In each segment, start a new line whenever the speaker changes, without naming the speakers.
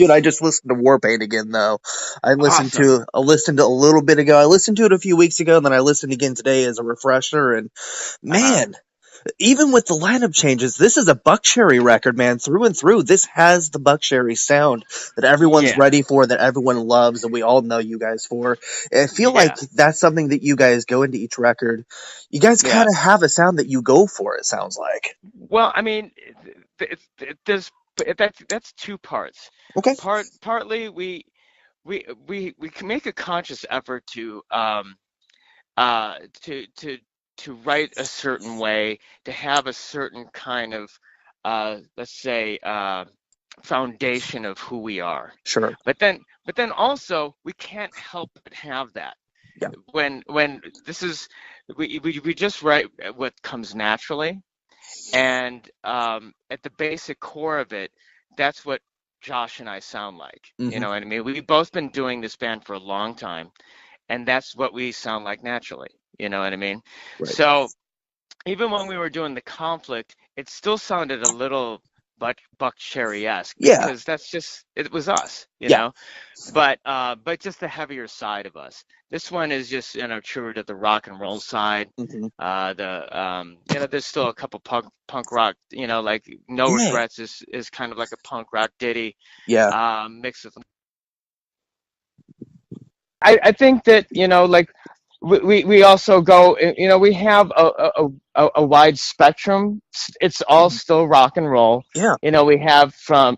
Dude, I just listened to Warpaint again though.
Awesome.
I listened to a little bit ago. I listened to it a few weeks ago, and then I listened again today as a refresher. And
Uh-huh.
man, even with the lineup changes, this is a Buckcherry record, man, through and through. This has the Buckcherry sound that everyone's
Yeah.
ready for, that everyone loves, and we all know you guys for. And I feel like
Yeah.
that's something that you guys go into each record. You guys kind
Yeah.
of have a sound that you go for. It sounds like.
Well, I mean, that's two parts.
Okay.
Partly we can make a conscious effort uh to to to write a certain way, to have a certain kind of let's say foundation of who we are.
Sure.
But then also we can't help but have that.
Yeah.
When this is we just write what comes naturally, and at the basic core of it, that's what Josh and I sound like. You
Hmm.
know what I mean? We've both been doing this band for a long time, and that's what we sound like naturally. You know what I mean?
Right.
So even when we were doing the conflict, it still sounded a little Buckcherry-esque
Yeah.
because that's just it was us, you
Yeah.
know. But just the heavier side of us. This one is just truer to the rock and roll side.
Hmm.
There's still a couple punk rock, like No
Yeah.
Regrets is kind of like a punk rock ditty,
Yeah.
mixed with. I think that like we also go, we have a wide spectrum. It's all
Mhm.
still rock and roll.
Yeah.
We have from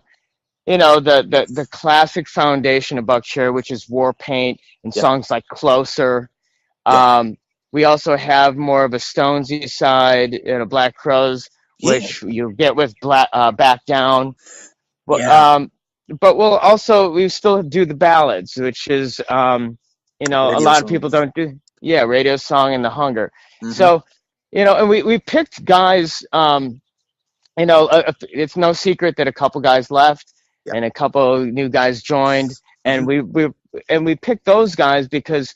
the classic foundation of Buckcherry, which is Warpaint and
Yeah.
songs like Closer.
Yeah.
Um, we also have more of a Stonesy side, Black Crows,
Yeah.
which you get with Back Down. But
Yeah.
we still do the ballads, which is a
Radio
lot of people
songs.
don't do. Yeah, Radio Song and The Hunger.
Hmm.
So and we picked guys. It's no secret that a couple guys left
Yeah.
and a couple new guys joined,
Hmm.
and we picked those guys because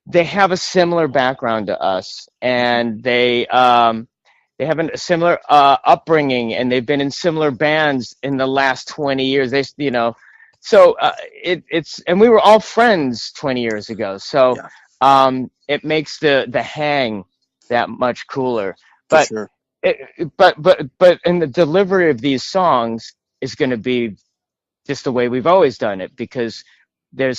they have a similar background to us,
Hmm.
and they have a similar upbringing, and they've been in similar bands in the last 20 years. So it's and we were all friends 20 years ago. So
Yeah.
it makes the hang that much cooler.
For
But
sure.
but in the delivery of these songs is going to be just the way we've always done it because there's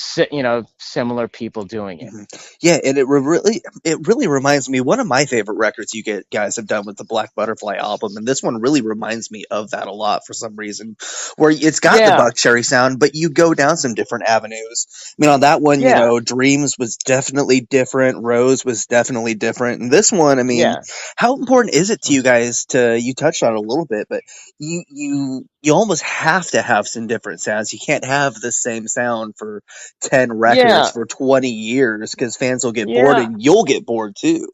similar people doing it.
Hmm. Yeah, and it really reminds me one of my favorite records you guys have done with the Black Butterfly album, and this one really reminds me of that a lot for some reason, where it's got the
Yeah,
Buckcherry sound, but you go down some different avenues. I mean, on that one,
yeah,
Dreams was definitely different, Rose was definitely different, and this one, I mean,
yeah.
how important is it to you guys to you touched on it a little bit, but you almost have to have some different sounds. You can't have the same sound for 10 records
Yeah,
for 20 years because fans will get bored
yeah.
and you'll get bored too.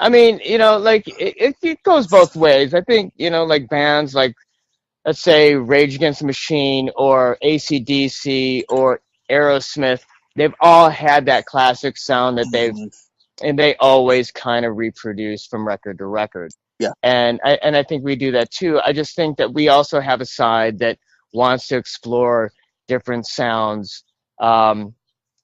I mean, like it goes both ways. I think, like bands like, let's say, Rage Against the Machine or AC/DC or Aerosmith, they've all had that classic sound that
Hmm.
they always kind of reproduce from record to record.
Yeah.
And I think we do that too. I just think that we also have a side that wants to explore different sounds, um,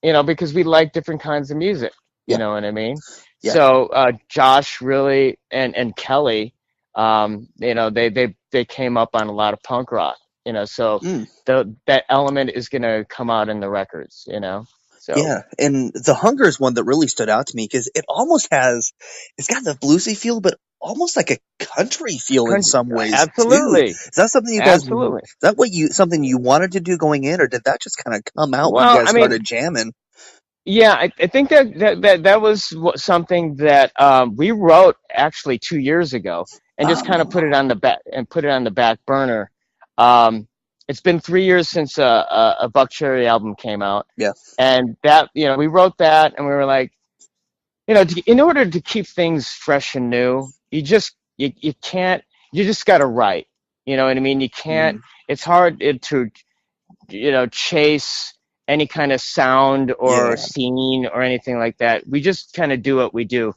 because we like different kinds of music. You
Yeah.
know what I mean?
Yeah.
So Josh really and Kelly, they came up on a lot of punk rock. So
Mm.
that element is gonna come out in the records. So
Yeah. And The Hunger is one that really stood out to me because it's got the bluesy feel, but almost like a country feel in
country,
some ways too.
absolutely,
Is that something
absolutely.
is that something you wanted to do going in, or did that just kind of come out when you
Well,
guys
I mean,
started jamming?
yeah, I think that was something that we wrote actually 2 years ago, and just kind of
Oh,
put it on the back burner. Um, it's been 3 years since a Buckcherry album came out,
yeah.
and that we wrote that, and we were like, in order to keep things fresh and new, you can't you just got to write. You know what I mean? You can't.
Hmm.
It's hard to chase any kind of sound or
Yeah.
scene or anything like that. We just kind of do what we do.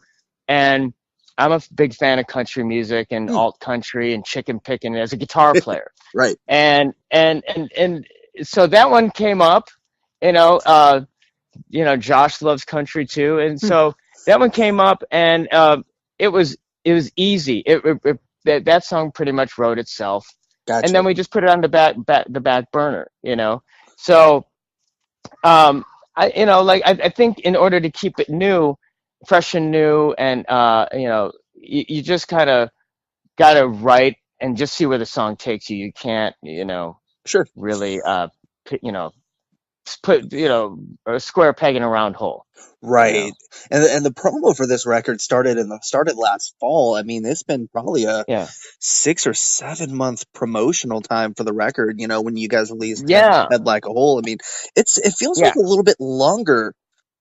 And I'm a big fan of country music and
Mm.
alt country and chicken picking as a guitar player.
Right.
And so that one came up, you know, Josh loves country too, and
Hmm,
so that one came up, and it was it was easy. That song pretty much wrote itself, and
gotcha.
then we just put it on the back burner, So I think in order to keep it new, fresh and new, and you just kind of gotta write and just see where the song takes you. You can't,
Sure.
really, p- you know, put, a square peg in a round hole, you know.
Right. And the promo for this record started last fall. I mean, it's been probably a
Yeah,
6 or 7 month promotional time for the record, when you guys released
yeah,
Head Like a Hole. I mean, it feels like
yeah.
a little bit longer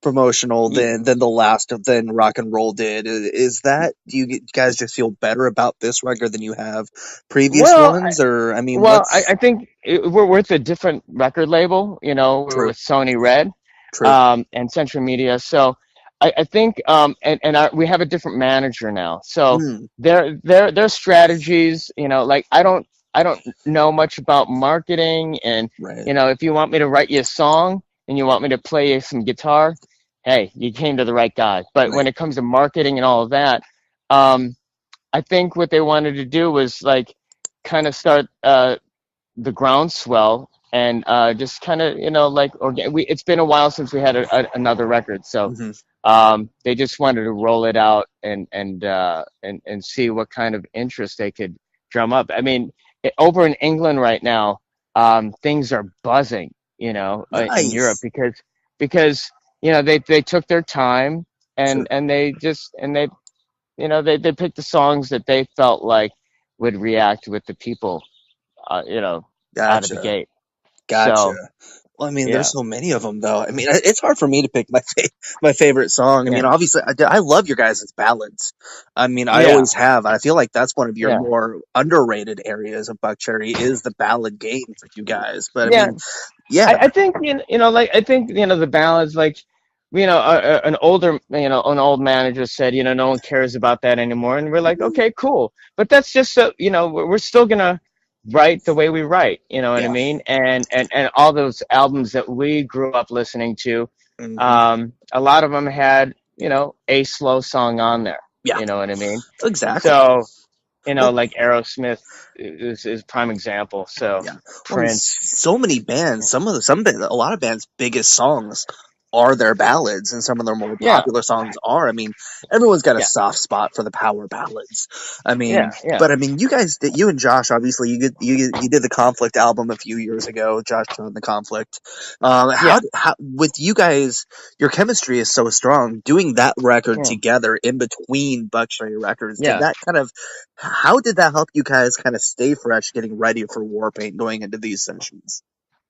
promotional
Y-
than the last of than Rock and Roll did. Is that do you guys just feel better about this record than you have previous
Well,
ones? Or I mean,
Well, I
what's
think we're with a different record label. We're
true,
with Sony Red,
true.
and Century Media. So I think, we have a different manager now. So
Mm,
their strategies, like I don't know much about marketing, and
right,
if you want me to write you a song and you want me to play you some guitar, hey, you came to the right guy. But when
right,
it comes to marketing and all of that, um, I think what they wanted to do was like kind of start the groundswell, and just kind of, it's been a while since we had another record, so
hmm,
they just wanted to roll it out, and see what kind of interest they could drum up. I mean, over in England right now, things are buzzing, in Europe,
nice,
because they took their time,
sure,
and they picked the songs that they felt like would react with the people, out of the
gotcha.
gate.
Gotcha.
So
Well, I mean, there's
yeah,
so many of them, though. I mean, it's hard for me to pick my favorite song. I mean,
yeah,
obviously, I love your guys' ballads. I mean, I
yeah,
always have. I feel like that's one of your
yeah,
more underrated areas of Buckcherry is the ballad game for you guys. But I
yeah.
mean, yeah,
I think, like, I think, the ballads, like, an old manager said, no one cares about that anymore, and we're like,
mhm,
okay, cool, but that's just so, we're still gonna write the way we write, you know what I
yeah,
mean, and all those albums that we grew up listening to,
hmm,
a lot of them had, a slow song on there,
yeah,
you know what I mean,
exactly.
so,
Well,
like Aerosmith is prime example. So
yeah. Well, and
Prince.
so many bands, a lot of bands' biggest songs are their ballads, and some of their more
Yeah,
popular songs are. I mean, everyone's got a
yeah,
soft spot for the power ballads. I
yeah,
mean,
yeah,
but I mean, you and Josh, obviously, you did the Conflict album a few years ago. Josh joined the Conflict.
yeah,
How with you guys, your chemistry is so strong. Doing that record
yeah,
together in between Buckcherry records, did
yeah.
that kind of how did that help you guys kind of stay fresh, getting ready for Warpaint going into these sessions?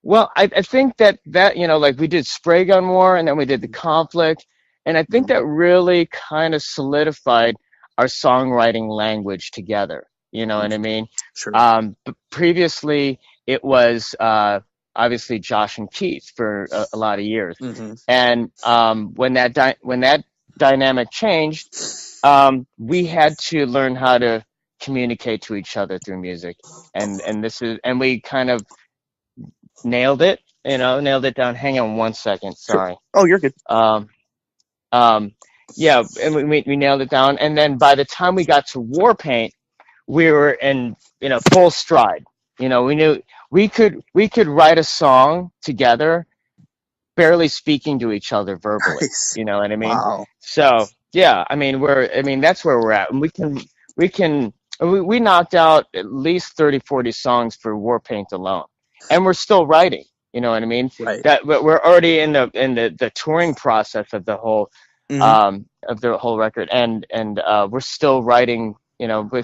Well, I think that like we did Spray Gun War, and then we did the Conflict, and I think
Mhm.
that really kind of solidified our songwriting language together. You know what I mean?
Sure.
But previously it was, obviously Josh and Keith for a lot of years,
Hmm.
and when that dynamic changed, we had to learn how to communicate to each other through music, and we kind of nailed it, nailed it down. Hang on one second,
Sure.
sorry.
Oh, you're good.
Um, um, yeah, and we nailed it down, and then by the time we got to Warpaint, we were in, full stride. We knew we could write a song together, barely speaking to each other verbally.
Nice.
You know what I mean?
Wow.
So yeah, I mean that's where we're at, and we knocked out at least 30, 40 songs for Warpaint alone, and we're still writing. You know what I mean?
Right.
That but we're already in the touring process
Hmm.
of the whole record, and we're still writing.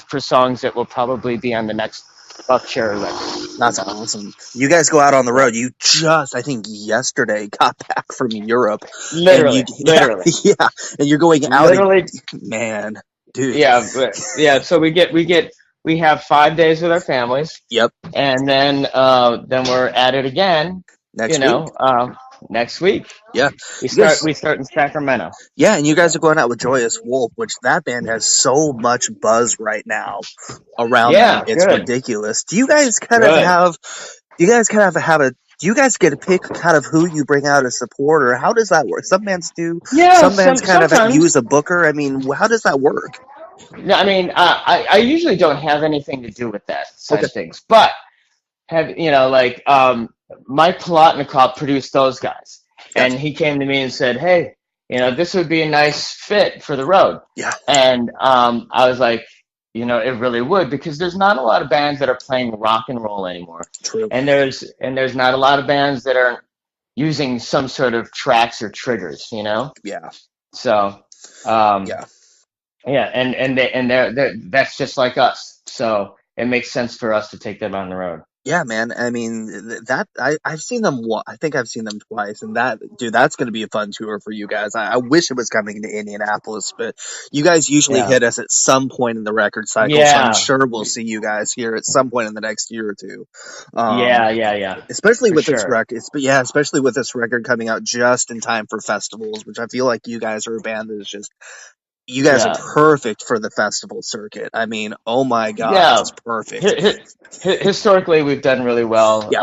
For songs that will probably be on the next Buckcherry record. You
That's
know?
awesome. You guys go out on the
Yeah.
road. You just, I think, yesterday got back from Europe, and
Literally,
yeah,
literally,
yeah, and you're going out, and
literally.
man, dude,
Yeah, yeah. So we have 5 days with our families,
yep,
and then we're at it again. You
next week,
know, next week
yeah,
we
you
start
guys,
we start in Sacramento.
yeah, and you guys
So
are going out with Joyous Wolf, which that band has so much buzz right now around them.
yeah,
It's
good,
ridiculous. Do you guys kind of
good.
have? Do you guys kind of have a do you guys get to pick kind of who you bring out as support, or how does that work? Some bands do,
Yeah,
some bands kind of use
sometimes.
a booker. I mean, how does that work?
No, I mean, I usually don't have anything to do with that side
Okay.
of things, but have like Mike Plotnikov produced those guys, and
Gotcha.
he came to me and said, "Hey, this would be a nice fit for the road,"
Yeah.
and I was like, it really would because there's not a lot of bands that are playing rock and roll anymore,
True.
and there's not a lot of bands that are using some sort of tracks or triggers.
Yeah.
So, um,
Yeah.
yeah, and that's just like us. So it makes sense for us to take them on the road.
Yeah, man. I mean, that I've seen them. I think I've seen them twice, and that dude, that's going to be a fun tour for you guys. I wish it was coming to Indianapolis, but you guys usually
Yeah,
hit us at some point in the record cycle, so I'm
yeah,
sure we'll see you guys here at some point in the next year or two.
yeah, yeah, yeah,
Especially
for
with this
sure.
record, yeah, especially with this record coming out just in time for festivals, which I feel like you guys are a band that is just you guys are
Yeah,
perfect for the festival circuit. I mean, oh my god,
yeah.
just perfect.
Hi- hi- Historically, we've done really well.
Yeah,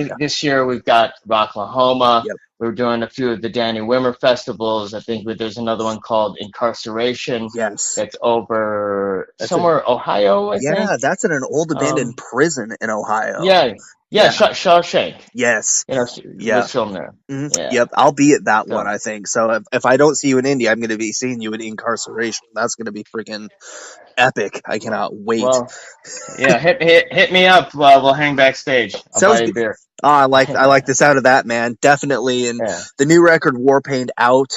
yeah,
This year, we've got Rocklahoma.
yep,
We're doing a few of the Danny Wimmer festivals. I think there's another one called Incarceration
yes.
that's over
That's a
somewhere Ohio, I think.
Yeah, that's in an old abandoned
Um,
prison in Ohio.
yeah, yeah,
Yeah.
Shawshank.
Yes. Yeah.
Was filmed there. Yeah.
Yep. I'll be at that one,
So,
I think. So if I don't see you in Indy, I'm going to be seeing you in Incarceration. That's going to be freaking epic. I cannot wait.
well, yeah, hit me up. We'll hang backstage. I'll buy
Sounds
you a
good.
beer.
I like the sound of that, man. Definitely. And
Yeah.
the new record Warpaint out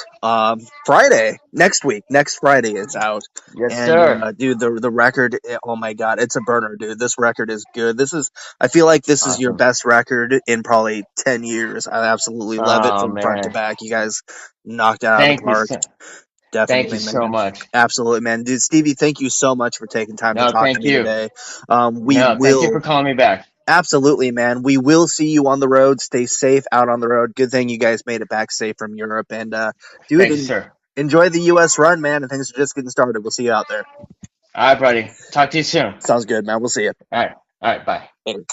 Friday next week. Next Friday it's out.
Yes,
And
sir.
dude, the record, oh my god, it's a burner, dude. This record is good. I feel like this is your
Awesome.
best record in probably 10 years. I absolutely love it
Oh
from front to
man.
back. You guys knocked it out of the
Thank you
park.
so thank you
Definitely,
so
man.
much.
Absolutely, man. Dude, Stevie, thank you so much for taking time to
No,
talk to
thank
me
you.
today. We
No, thank you for
will
calling me back.
Absolutely, man. We will see you on the road. Stay safe out on the road. Good thing you guys made it back safe from Europe. And dude,
Thank you, sir.
enjoy the U.S. run, man. And things are just getting started. We'll see you out there.
All right, buddy. Talk to you soon.
Sounds good, man. We'll see you.
All right. All right, bye.
Later.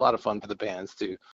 lot of fun for the bands to